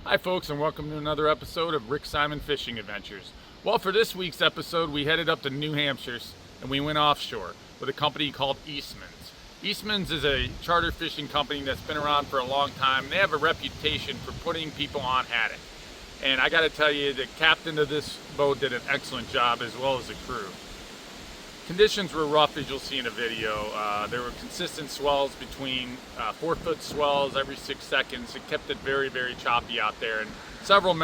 Hi folks, and welcome to another episode of Rick Simon Fishing Adventures. Well, for this week's episode, we headed up to New Hampshire and we went offshore with a company called Eastmans. Eastmans is a charter fishing company that's been around for a long time. They have a reputation for putting people on haddock. And I got to tell you, the captain of this boat did an excellent job, as well as the crew. Conditions were rough, as you'll see in the video. There were consistent swells between 4-foot swells every 6 seconds. It kept it very, very choppy out there, and several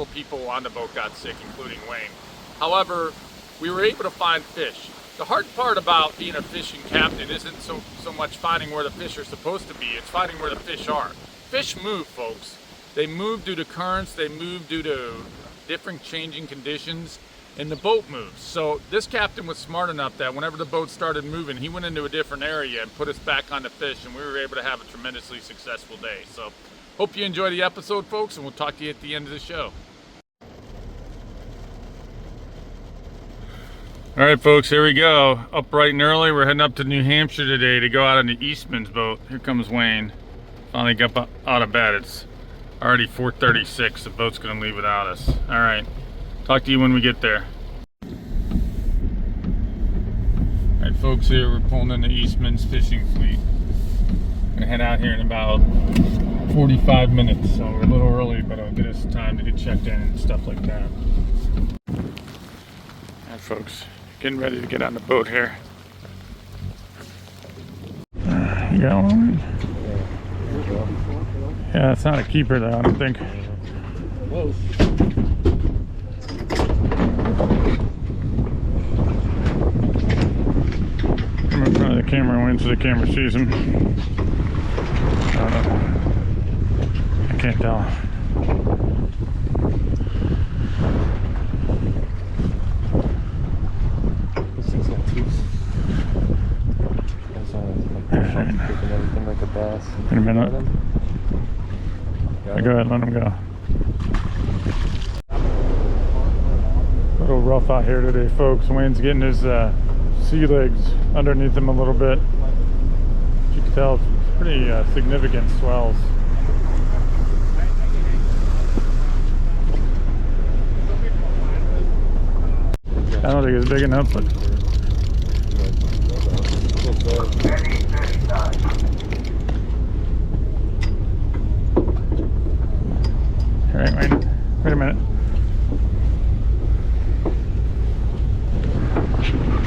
people on the boat got sick, including Wayne. However, we were able to find fish. The hard part about being a fishing captain isn't so much finding where the fish are supposed to be, it's finding where the fish are. Fish move, folks. They move due to currents, they move due to different changing conditions, and the boat moves. So this captain was smart enough that whenever the boat started moving, he went into a different area and put us back on the fish, and we were able to have a tremendously successful day. So hope you enjoy the episode, folks, and we'll talk to you at the end of the show. All right, folks, here we go. Up bright and early. We're heading up to New Hampshire today to go out on the Eastman's boat. Here comes Wayne. Finally got out of bed. It's already 4:36. The boat's gonna leave without us. All right. Talk to you when we get there. Alright folks, here we're pulling in the Eastman's fishing fleet. Gonna head out here in about 45 minutes, so we're a little early, but it'll get us time to get checked in and stuff like that. Alright folks, getting ready to get on the boat here. You got one? Yeah, it's not a keeper though, I don't think. Whoa. I'm in front of the camera, wait until the camera sees him. I can't tell. This thing's got teeth. It's like everything like a bass. In a minute. Go ahead, let him go. A little rough out here today, folks. Wayne's getting his sea legs underneath him a little bit. As you can tell, it's pretty significant swells. I don't think it's big enough, but all right, Wayne, wait a minute.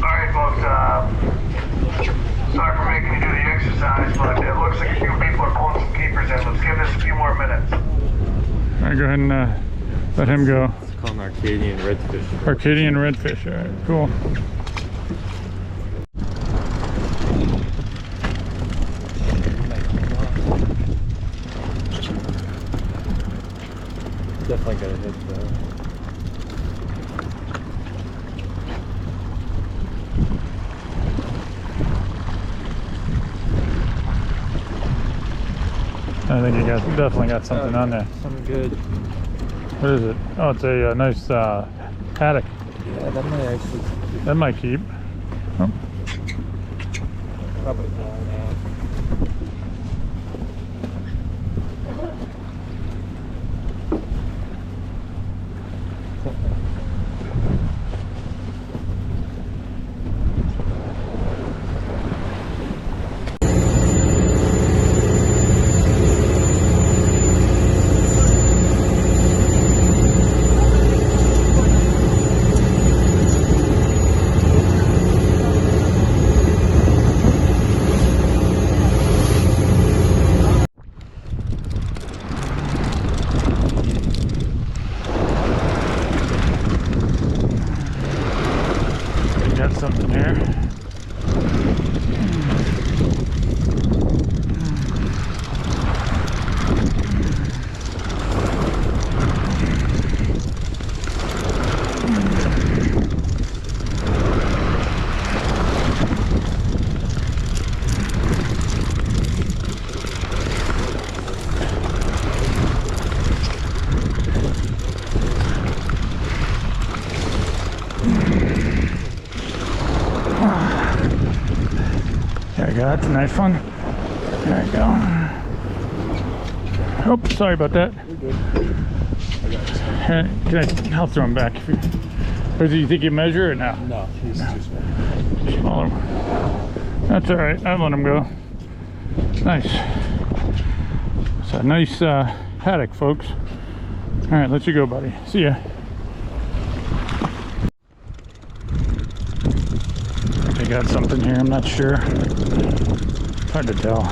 Alright folks, sorry for making you do the exercise, but it looks like a few people are pulling some keepers in. Let's give this a few more minutes. Alright, go ahead and let him go. It's called an Arcadian redfish. Arcadian redfish, alright, cool. Definitely got a hit though. I think you definitely got something on there. Something good. What is it? Oh, it's a nice haddock. Yeah, that might actually. That might keep. Oh. Probably not. Got something here. There you go, that's a nice one. There you go. Oh, sorry about that. You're good. I got this. I'll throw him back. Or do you think you measure or no? No, he's too small. Smaller. That's all right. I'll let him go. Nice. It's a nice haddock, folks. All right, let you go, buddy. See ya. They got something here. I'm not sure. Hard to tell.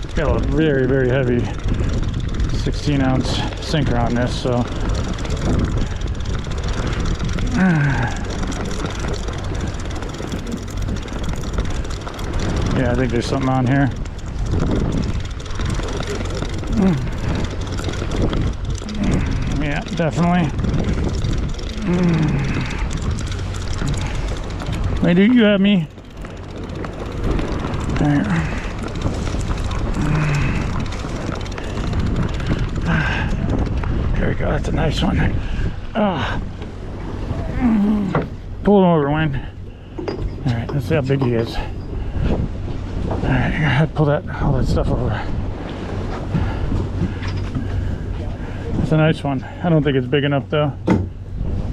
It's got a very, very heavy 16-ounce sinker on this, so. Yeah, I think there's something on here. Yeah, definitely. Wait, do you have me? There. There we go. That's a nice one. Pull him over, Wayne. All right, let's see how big he is. All right, I gotta pull all that stuff over. It's a nice one. I don't think it's big enough though.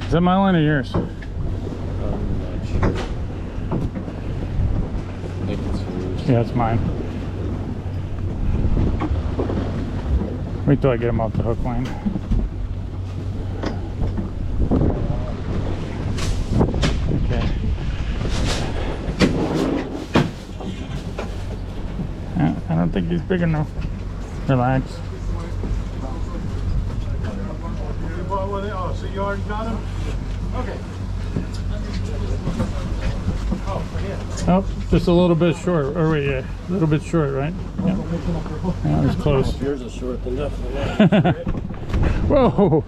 Is that my line or yours? I'm not sure. I think it's yours. Yeah, it's mine. Wait till I get him off the hook line. Okay. Yeah, I don't think he's big enough. Relax. Oh, so you already got him? Okay. Oh, just a little bit short. Or wait, yeah, a little bit short, right? Yeah, yeah, it was close. Yours is short enough. Whoa!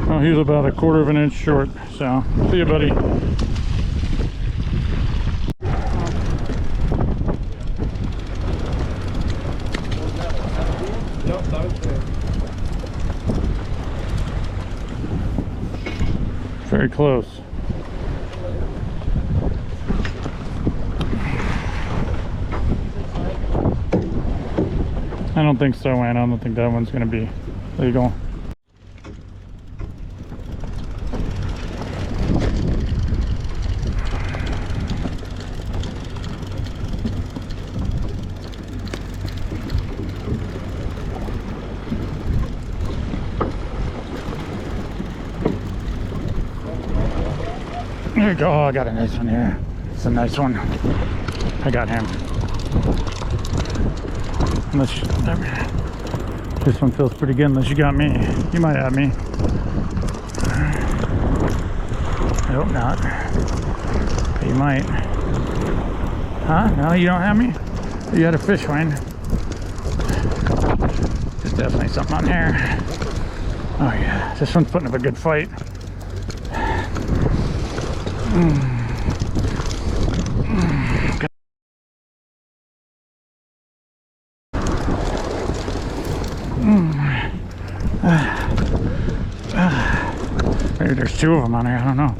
Well, he's about a quarter of an inch short. So, see you, buddy. Very close. I don't think so, Wayne. I don't think that one's going to be legal. There you go. Oh, I got a nice one here. It's a nice one. I got him. Unless this one feels pretty good. Unless you got me, you might have me. I hope not. But you might. Huh? No, you don't have me. You had a fish, Wayne. There's definitely something on here. Oh yeah, this one's putting up a good fight. Maybe there's two of them on here, I don't know.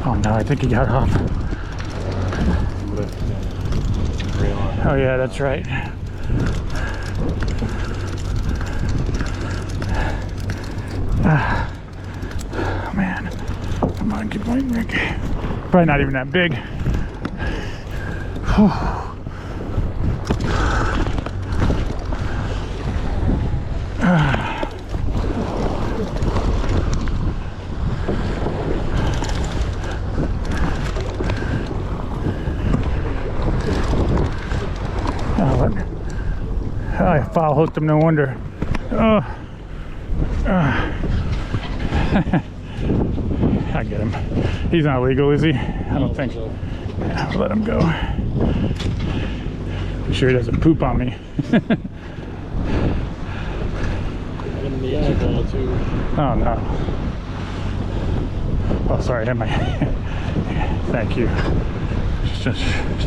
Oh no, I think he got off. Oh yeah, that's right. Oh man, come on, keep going, Rick. Probably not even that big. Whew. I foul hooked him, no wonder. I get him. He's not legal, is he? I don't think so. Yeah, I'll let him go. I'm sure he doesn't poop on me. Oh no. Oh, sorry, I had my. Thank you. Just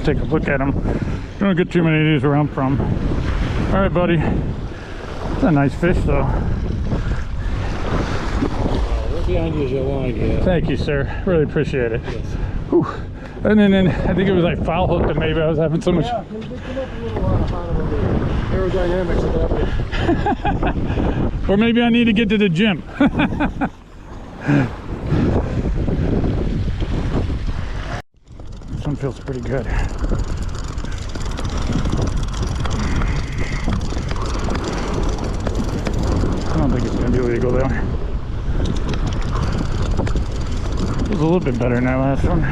take a look at him. Don't get too many of these where I'm from. All right, buddy. It's a nice fish, though. handy as your line here. Thank you, sir. Really appreciate it. Yes. Whew. And then I think it was like foul hooked, and maybe I was having so much. Yeah, they come up a little harder with the aerodynamics of that. Or maybe I need to get to the gym. This one feels pretty good. I don't think it's going to be illegal though. It was a little bit better than that last one.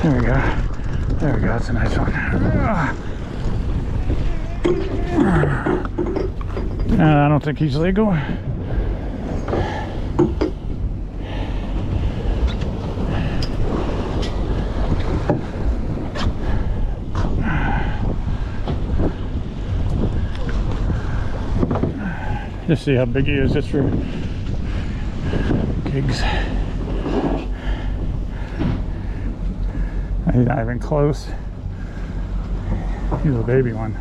There we go. There we go. That's a nice one. I don't think he's legal. Just see how big he is, just for gigs. He's not even close. He's a baby one.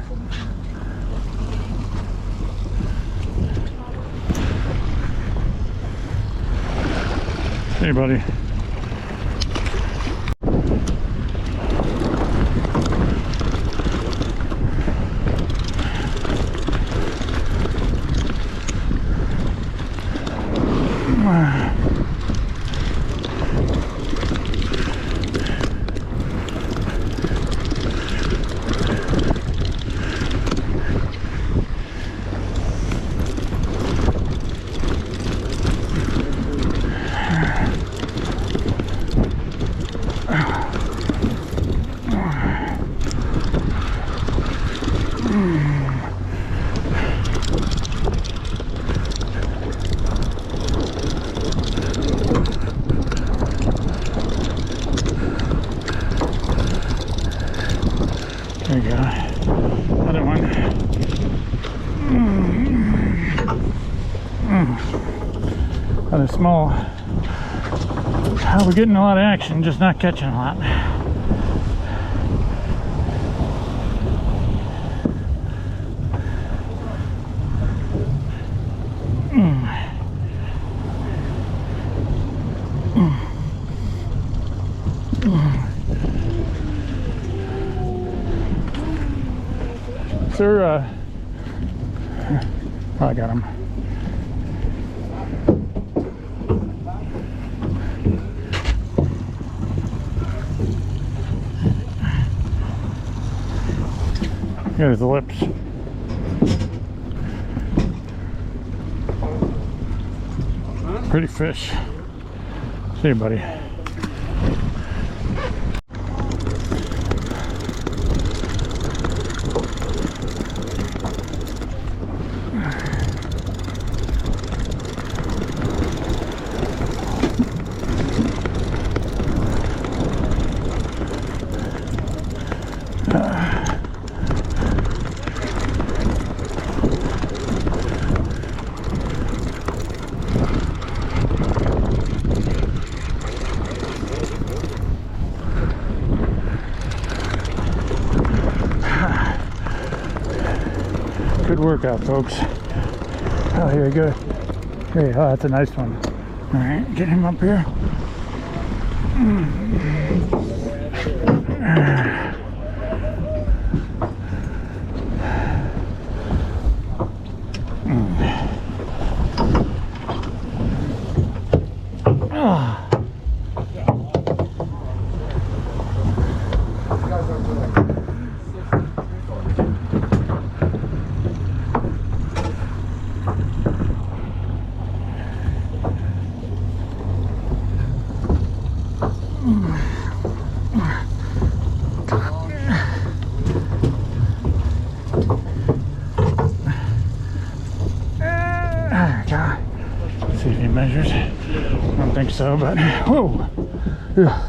Hey, buddy. There you go. Another one. Another small. We're getting a lot of action, just not catching a lot. Sir, I got him. Got his lips. Pretty fish. See you, buddy. Good workout, folks. Oh, here we go. Hey, oh, that's a nice one. All right, get him up here. Let's see if he measures. I don't think so, but whoa! Yeah.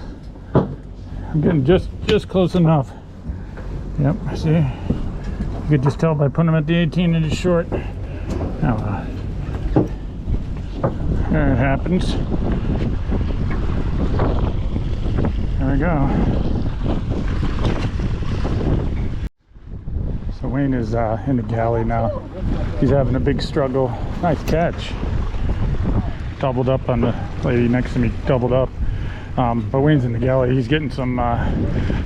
I'm getting just close enough. Yep, see? You could just tell by putting them at the 18 inches short. Now, there it happens. There we go. So Wayne is in the galley now. He's having a big struggle. Nice catch. Doubled up on the lady next to me, doubled up. But Wayne's in the galley. He's getting some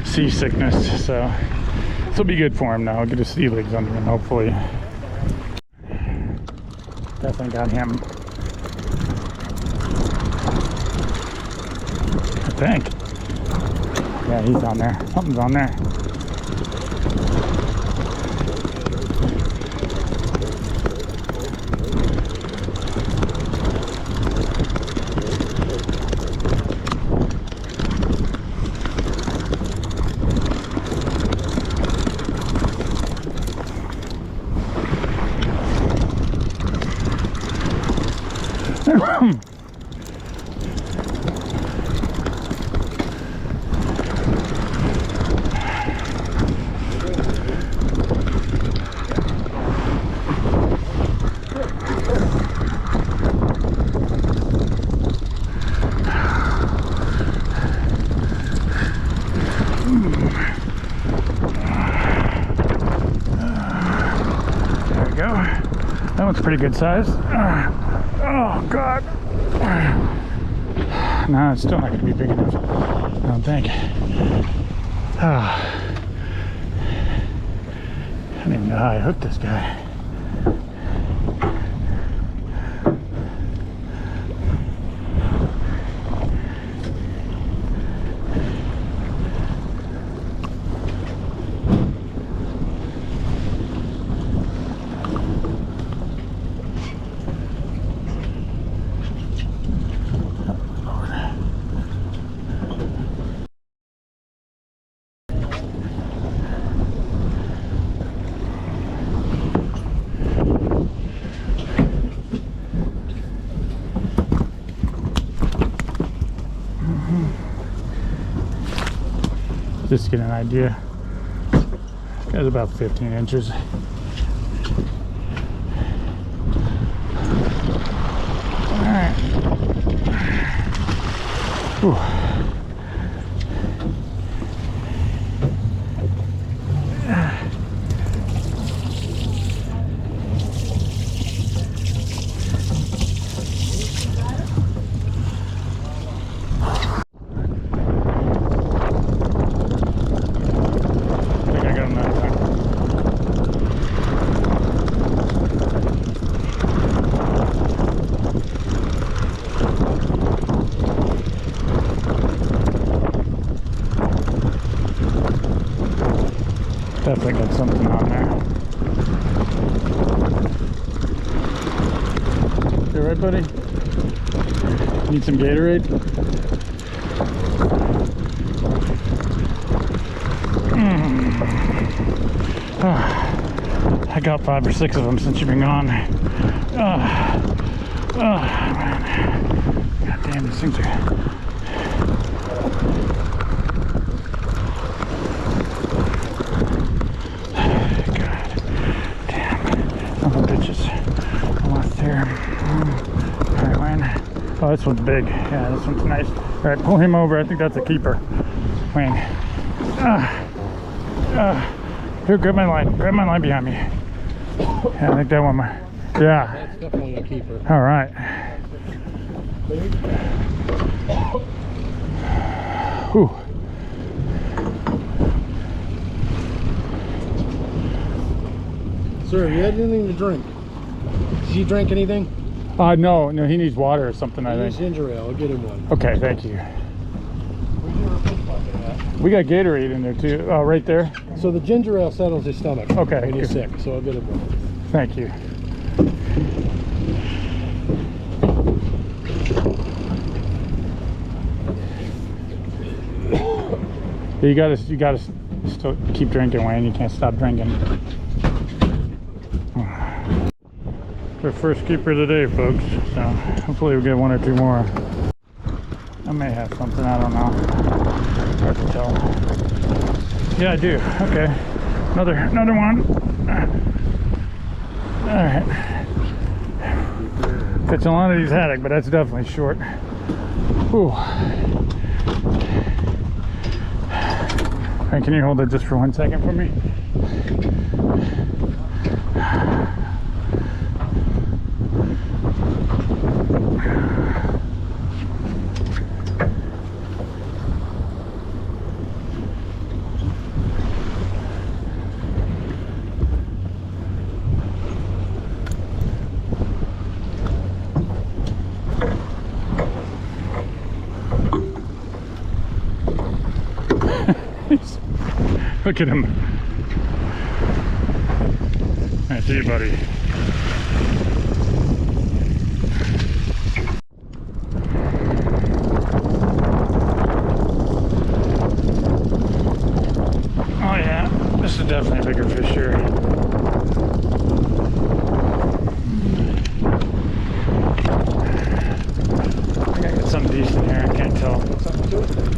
seasickness, so this will be good for him now. I'll get his sea legs under him, hopefully. Definitely got him. I think. Yeah, he's on there. Something's on there. That one's pretty good size. Oh God. No, it's still not going to be big enough, I don't think. I don't even know how I hooked this guy. Just to get an idea. This guy's about 15 inches. Alright. Definitely got something on there. You alright, buddy? Need some Gatorade? I got 5 or 6 of them since you've been gone. Man. God damn, these things are... Oh, this one's big. Yeah, this one's nice. All right, pull him over. I think that's a keeper. Wayne. Here, grab my line. Grab my line behind me. Yeah, I think that one. Yeah. That's definitely a keeper. All right. Whew. Sir, have you had anything to drink? Did he drink anything? No, he needs water or something, I think. Ginger ale, I'll get him one. Okay, thank you. We got Gatorade in there too. Oh, right there. So the ginger ale settles his stomach. Okay. When he's sick, so I'll get him one. Thank you. You gotta still keep drinking, Wayne. You can't stop drinking. Our first keeper of the day, folks. So hopefully we'll get one or two more. I may have something, I don't know. Hard to tell. Yeah, I do. Okay. Another one. Alright. Fits a lot of these haddock, but that's definitely short. Ooh. Alright, can you hold it just for 1 second for me? Look at him. I see you, buddy. Oh yeah, this is definitely a bigger fish here. I think I got something decent here, I can't tell.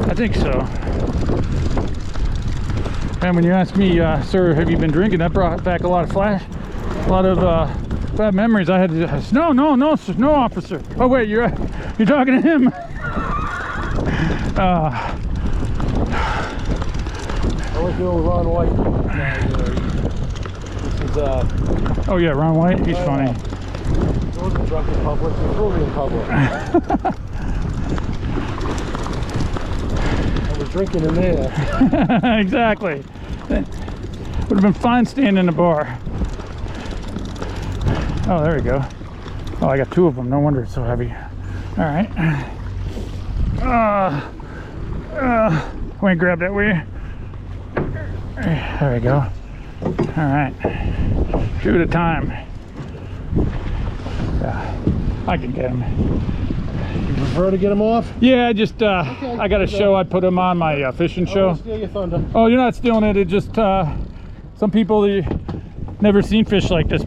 I think so. And when you ask me, sir, have you been drinking? That brought back a lot of bad memories. I had to. No, officer. Oh wait, you're talking to him. I was doing Ron White. This is Oh yeah, Ron White. He's funny. He wasn't drunk in public. He was really in public. I was drinking in there. Exactly. Would have been fine staying in the bar. Oh, there we go. Oh, I got two of them. No wonder it's so heavy. All right. Wait, grab that, will you? There we go. All right. 2 at a time. Yeah, I can get him. You prefer to get them off? Yeah, just I got a show. I put them on my fishing show. Steal your thunder. Oh, you're not stealing it. It just some people never seen fish like this.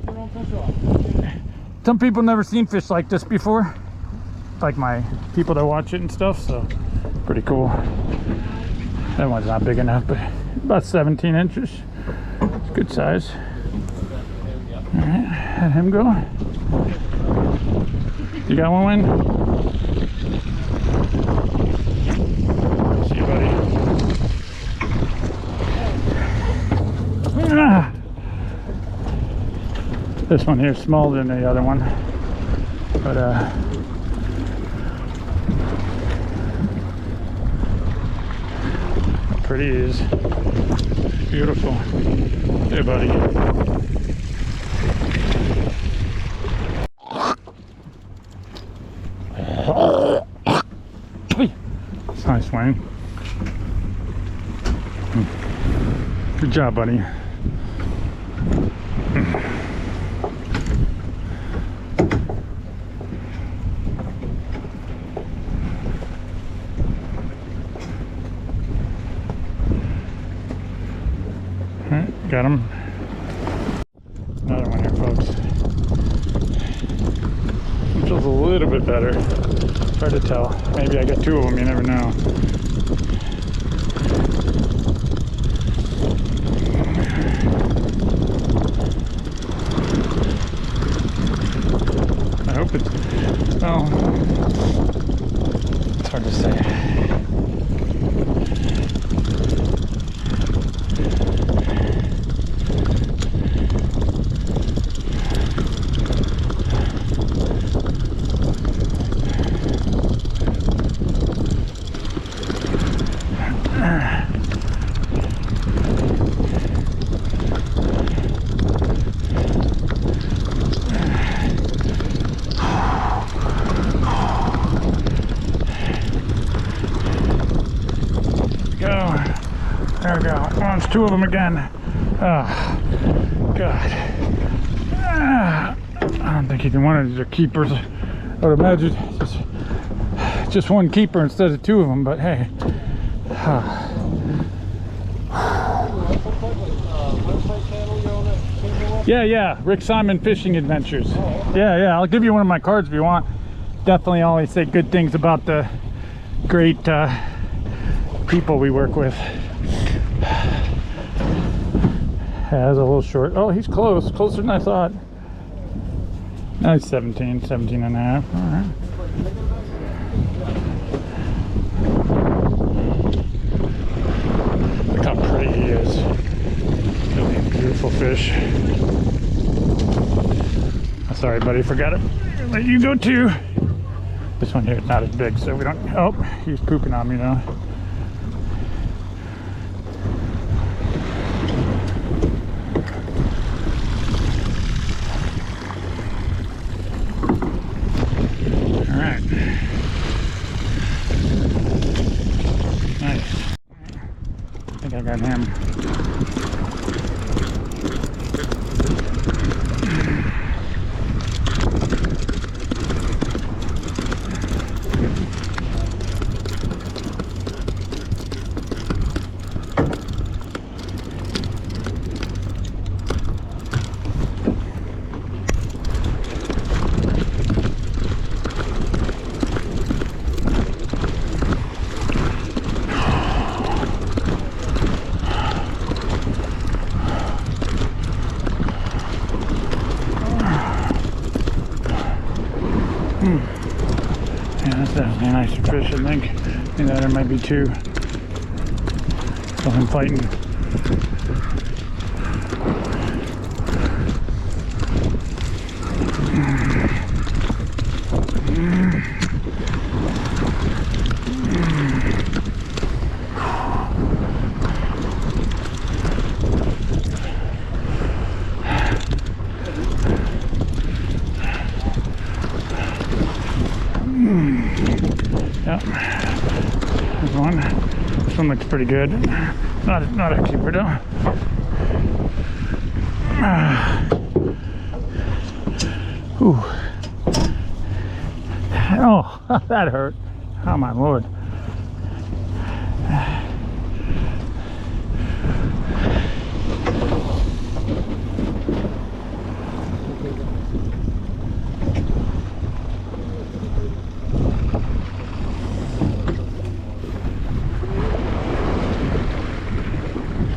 Some people never seen fish like this before. Like my people that watch it and stuff. So pretty cool. That one's not big enough, but about 17 inches. It's good size. All right, let him go. You got one, Wayne? See you, buddy. Ah. This one here is smaller than the other one, but how pretty it is. Beautiful. Hey, buddy. Nice, Wayne. Good job, buddy. Alright, got him. Another one here, folks. Feels a little bit better. Hard to tell. Maybe I got 2 of them, you never know. I hope it's, well, it's hard to say. There we go. Oh, it's 2 of them again. Oh, God. I don't think either one of these are keepers. I would imagine just one keeper instead of 2 of them, but hey. Yeah, Rick Simon Fishing Adventures. Yeah, I'll give you one of my cards if you want. Definitely always say good things about the great people we work with. Yeah, that's a little short. Oh, he's close. Closer than I thought. No, he's 17 and a half. All right. Look how pretty he is. Really beautiful fish. Oh, sorry, buddy, forgot it. Let you go too. This one here is not as big, so we don't. Oh, he's pooping on me now. All right. Nice. I think I got him. Yeah, that's definitely a nicer fish, I think. I think that there might be two. So I'm fighting. Yep. There's one. This one looks pretty good. Not a keeper though. Ooh. Oh, that hurt. Oh my lord.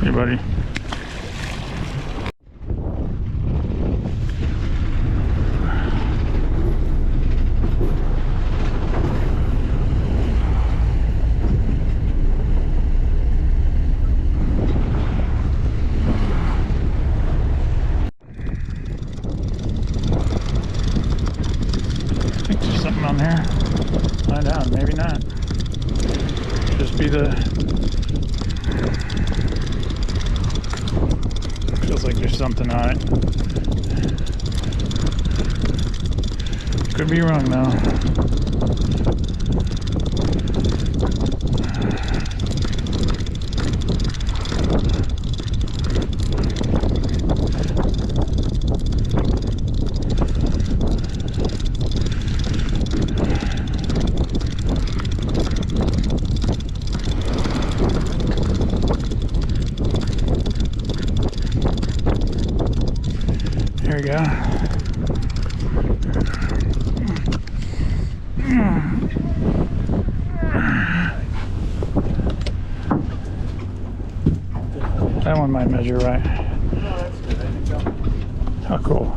Hey, buddy. I think there's something on there. Find out, maybe not. Just be the. Feels like there's something on it. Could be wrong though. There we go. That one might measure right. Oh, cool.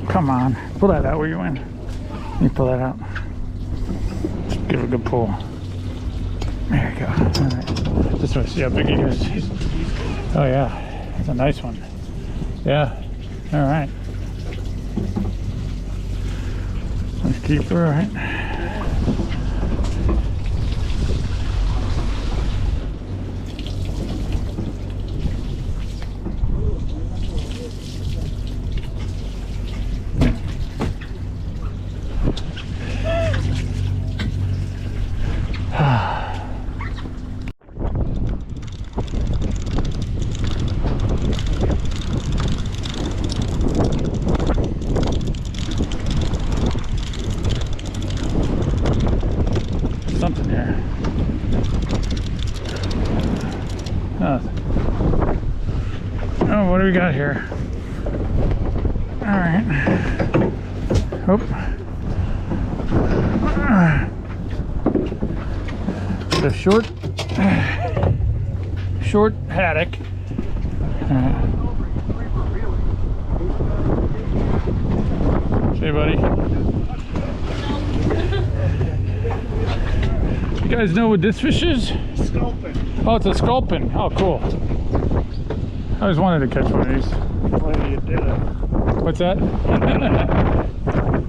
Come on, pull that out where you went. You pull that out. Just give it a good pull. There you go. All right. Just want to see how big he is. Oh yeah, it's a nice one. Yeah. All right. Let's keep her right. do we got here? All right. Oh. The short haddock. Hey, buddy. You guys know what this fish is? Sculpin. Oh, it's a sculpin. Oh, cool. I always wanted to catch one of these. Well, you did it. What's that?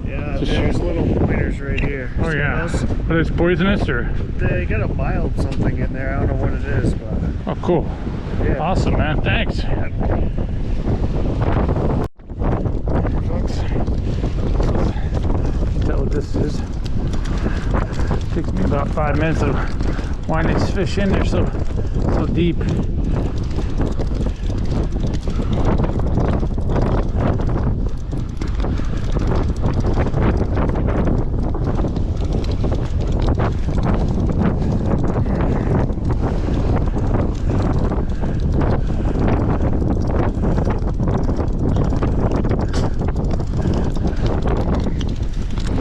Yeah, there's little pointers right here. Oh, See yeah. those? Are they poisonous or? They got a mild something in there. I don't know what it is, but Oh, cool. yeah. Awesome, man. Thanks. Folks, you can tell what this is. Takes me about 5 minutes to wind these fish in. They're so deep.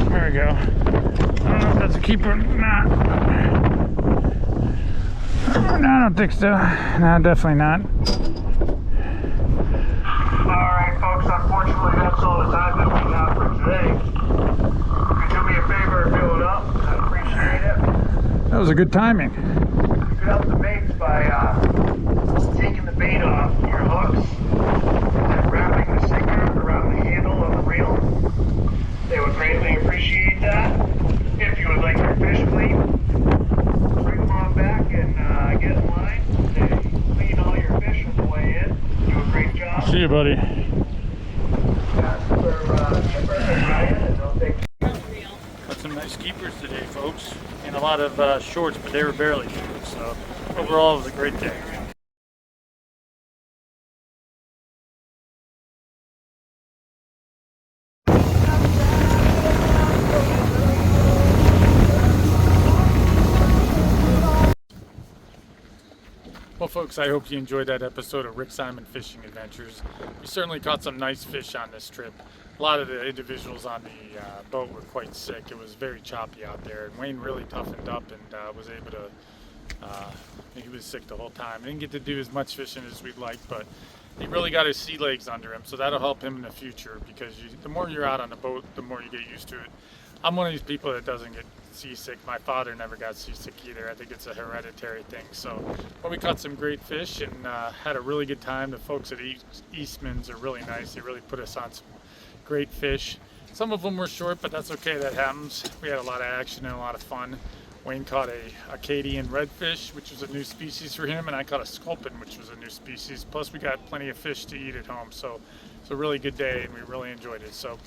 There we go. I don't know if that's a keeper or not. No, I don't think so. No, definitely not. Alright, folks, unfortunately, that's all the time that we have for today. Could you do me a favor and fill it up? I'd appreciate it. That was a good timing. You could help the baits by taking the bait off your hooks and wrapping the sticker around the handle of the reel. They would greatly appreciate that. If you would like your fish clean, bring them on back and get in line. They clean all your fish on the way in. Do a great job. See you, buddy. That's for Chipper and Ryan, and they'll take Got some nice keepers today, folks, and a lot of shorts, but they were barely short. So overall, it was a great day. Well, folks, I hope you enjoyed that episode of Rick Simon Fishing Adventures. We certainly caught some nice fish on this trip. A lot of the individuals on the boat were quite sick. It was very choppy out there, and Wayne really toughened up and was able to, he was sick the whole time. Didn't get to do as much fishing as we'd like, but he really got his sea legs under him, so that'll help him in the future, because the more you're out on the boat, the more you get used to it. I'm one of these people that doesn't get seasick. My father never got seasick either. I think it's a hereditary thing. So, but we caught some great fish and had a really good time. The folks at Eastmans are really nice. They really put us on some great fish. Some of them were short, but that's okay. That happens. We had a lot of action and a lot of fun. Wayne caught a Acadian redfish, which was a new species for him, and I caught a sculpin, which was a new species. Plus, we got plenty of fish to eat at home. So it's a really good day, and we really enjoyed it. So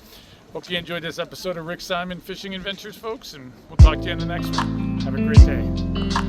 hope you enjoyed this episode of Rick Simon Fishing Adventures, folks, and we'll talk to you in the next one. Have a great day.